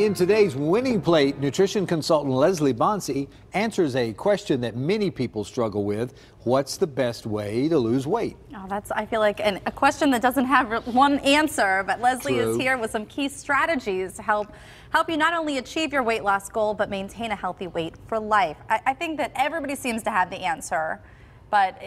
In today's Winning Plate, nutrition consultant Leslie Bonci answers a question that many people struggle with. What's the best way to lose weight? Oh, I feel like a question that doesn't have one answer, but Leslie True. is here with some key strategies to help you not only achieve your weight loss goal, but maintain a healthy weight for life. I think that everybody seems to have the answer, but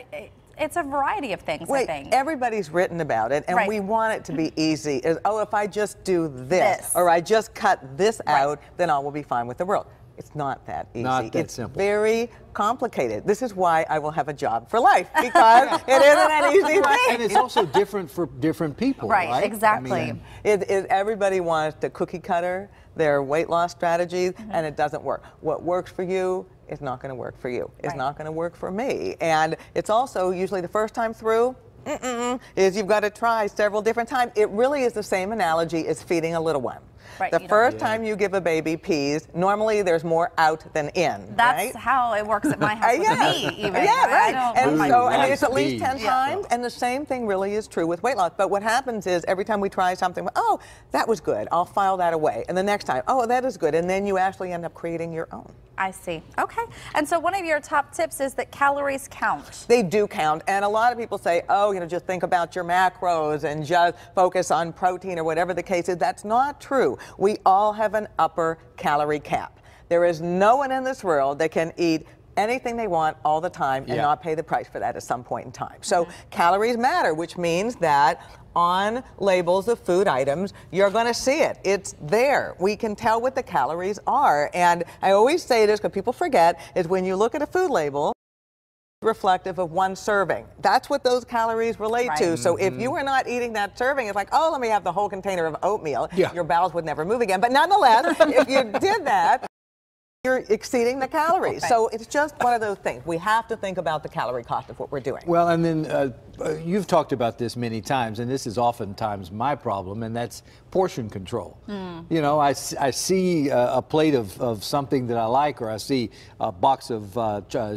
it's a variety of things, I think. Everybody's written about it, and we want it to be easy. Oh, if I just do this, or I just cut this out, then all will be fine with the world. It's not that easy. Not that simple. It's very complicated. This is why I will have a job for life, because it isn't an easy thing. And it's also different for different people, right? Exactly. I mean, everybody wants to cookie cutter their weight loss strategies, and it doesn't work. What works for you is not going to work for you. It's not going to work for me. And it's also usually the first time through, is you've got to try several different times. It really is the same analogy as feeding a little one. The first time you give a baby peas, normally there's more out than in. That's how it works at my house with me, even. And so I mean, it's at least 10 times, and the same thing really is true with weight loss. But what happens is every time we try something, oh, that was good, I'll file that away. And the next time, oh, that is good. And then you actually end up creating your own. I see. Okay. And so one of your top tips is that calories count. They do count. And a lot of people say, oh, just think about your macros and just focus on protein or whatever the case is. That's not true. We all have an upper calorie cap. There is no one in this world that can eat anything they want all the time and not pay the price for that at some point in time. So calories matter, which means that on labels of food items, you're going to see it. It's there. We can tell what the calories are. And I always say this because people forget, is when you look at a food label, reflective of one serving. That's what those calories relate to. So if you were not eating that serving, it's like, oh, let me have the whole container of oatmeal. Your bowels would never move again. But nonetheless, if you did that, you're exceeding the calories. So it's just one of those things. We have to think about the calorie cost of what we're doing. Well, and then you've talked about this many times, and this is oftentimes my problem, and that's portion control. You know, I see a plate of something that I like, or I see a box of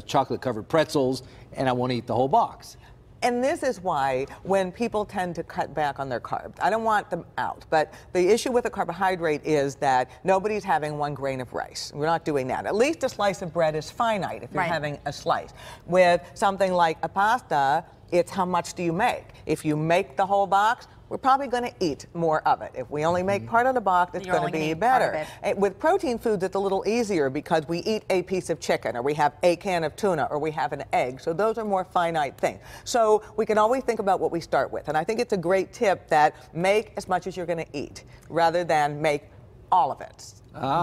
chocolate-covered pretzels, and I want to eat the whole box. And this is why when people tend to cut back on their carbs, I don't want them out, but the issue with a carbohydrate is that nobody's having 1 grain of rice. We're not doing that. At least a slice of bread is finite if you're having a slice. With something like a pasta, it's how much do you make? If you make the whole box, we're probably going to eat more of it. If we only make part of the box, it's going to be better. With protein foods, it's a little easier because we eat a piece of chicken, or we have a can of tuna, or we have an egg. So those are more finite things. So we can always think about what we start with. And I think it's a great tip that make as much as you're going to eat rather than make all of it.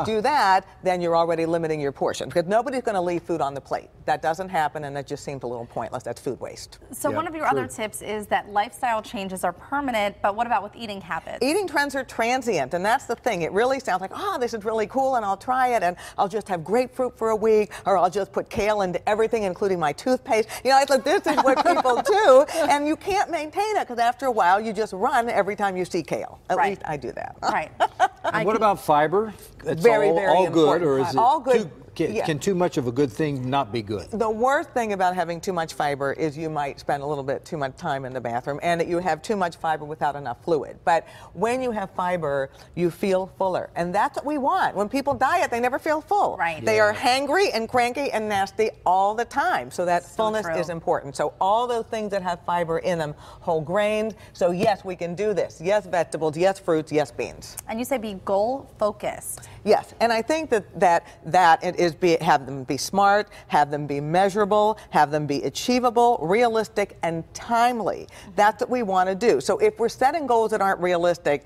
Do that, then you're already limiting your portion, because nobody's going to leave food on the plate. That doesn't happen, and that just seems a little pointless. That's food waste. So one of your other tips is that lifestyle changes are permanent, but what about with eating habits? Eating trends are transient, and that's the thing. It really sounds like, oh, this is really cool, and I'll try it, and I'll just have grapefruit for a week, or I'll just put kale into everything, including my toothpaste. You know, it's like, this is what people do, and you can't maintain it, because after a while, you just run every time you see kale. At least I do that. And what about fiber? It's very all good, or is it all good? Can too much of a good thing not be good? The worst thing about having too much fiber is you might spend a little bit too much time in the bathroom, and that you have too much fiber without enough fluid. But when you have fiber, you feel fuller, and that's what we want. When people diet, they never feel full. They are hangry and cranky and nasty all the time. So that fullness is important. So all those things that have fiber in them, whole grains. So yes, we can do this. Yes, vegetables. Yes, fruits. Yes, beans. And you say be goal focused. Yes, and I think that it is have them be smart, have them be measurable, have them be achievable, realistic, and timely. That's what we want to do. So if we're setting goals that aren't realistic,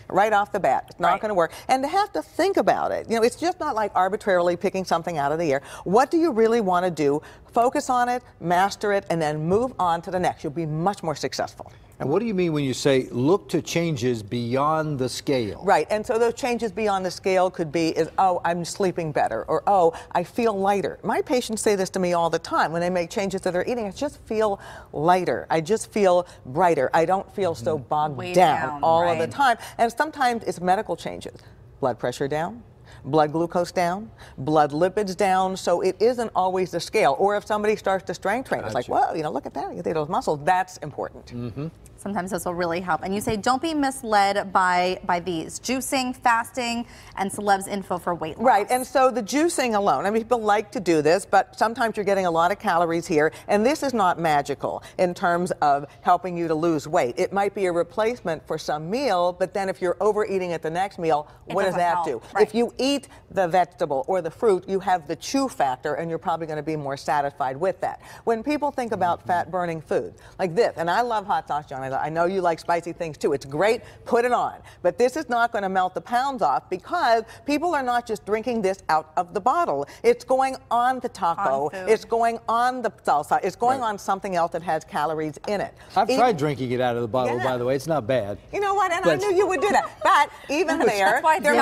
right off the bat, it's not going to work. And to have to think about it, you know, it's just not like arbitrarily picking something out of the air. What do you really want to do? Focus on it, master it, and then move on to the next. You'll be much more successful. And what do you mean when you say look to changes beyond the scale? Right, and so those changes beyond the scale could be oh, I'm sleeping better, or oh, I feel lighter. My patients say this to me all the time when they make changes to their eating. I just feel lighter. I just feel brighter. I don't feel so bogged down all of the time. And sometimes it's medical changes. Blood pressure down, blood glucose down, blood lipids down, so it isn't always the scale. Or if somebody starts to strength train, it's like, whoa, you know, look at that, you see those muscles, that's important. Mm-hmm. Sometimes this will really help. And you say don't be misled by these. Juicing, fasting, and celebs info for weight loss. Right, and so the juicing alone, I mean, people like to do this, but sometimes you're getting a lot of calories here, and this is not magical in terms of helping you to lose weight. It might be a replacement for some meal, but then if you're overeating at the next meal, what does that do? Right. If you eat the vegetable or the fruit, you have the chew factor, and you're probably going to be more satisfied with that. When people think about fat-burning food, like this, and I love hot sauce, John, I know you like spicy things too. It's great, put it on. But this is not going to melt the pounds off because people are not just drinking this out of the bottle. It's going on the taco, it's going on the salsa, it's going on something else that has calories in it. I've tried drinking it out of the bottle, by the way. It's not bad. You know what? And I knew you would do that. But even there might be some,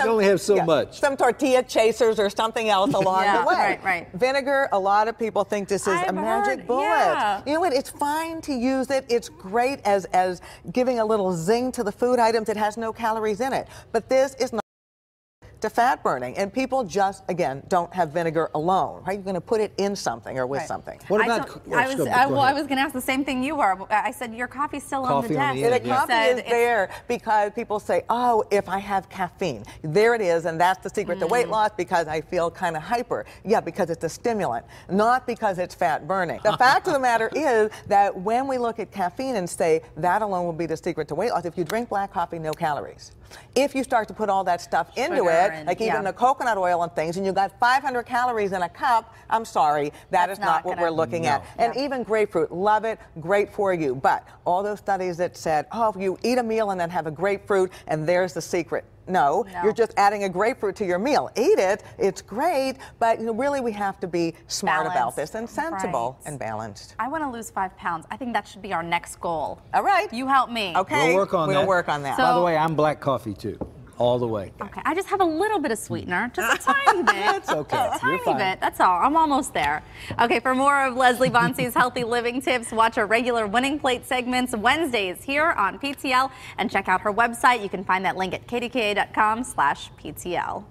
you only have so much. Some tortilla chasers or something else along the way. Right. Vinegar, a lot of people think this is a magic bullet. Yeah. You know what? It's fine to use it. It's great as giving a little zing to the food items. It has no calories in it. But this is not to fat burning, and people just, again, don't have vinegar alone, right? You're going to put it in something or with something. What about? I was going to ask the same thing you were. I said your coffee's still on the desk. The coffee is there because people say, oh, if I have caffeine, there it is, and that's the secret to weight loss because I feel kind of hyper. Yeah, because it's a stimulant, not because it's fat burning. The fact of the matter is that when we look at caffeine and say that alone will be the secret to weight loss, if you drink black coffee, no calories. If you start to put all that stuff into it, like even the coconut oil and things, and you got 500 calories in a cup, I'm sorry, that is not what we're looking at. And even grapefruit, love it, great for you. But all those studies that said, oh, if you eat a meal and then have a grapefruit, and there's the secret. No, you're just adding a grapefruit to your meal. Eat it, it's great, but really we have to be smart about this and sensible and balanced. I want to lose 5 pounds. I think that should be our next goal. All right. You help me. Okay. We'll work on that. We'll work on that. So, by the way, I'm black coffee too. All the way. Okay, I just have a little bit of sweetener, just a tiny bit. That's okay. A tiny bit, that's all. I'm almost there. Okay, for more of Leslie Bonci's healthy living tips, watch our regular Winning Plate segments Wednesdays here on PTL and check out her website. You can find that link at kdka.com/PTL.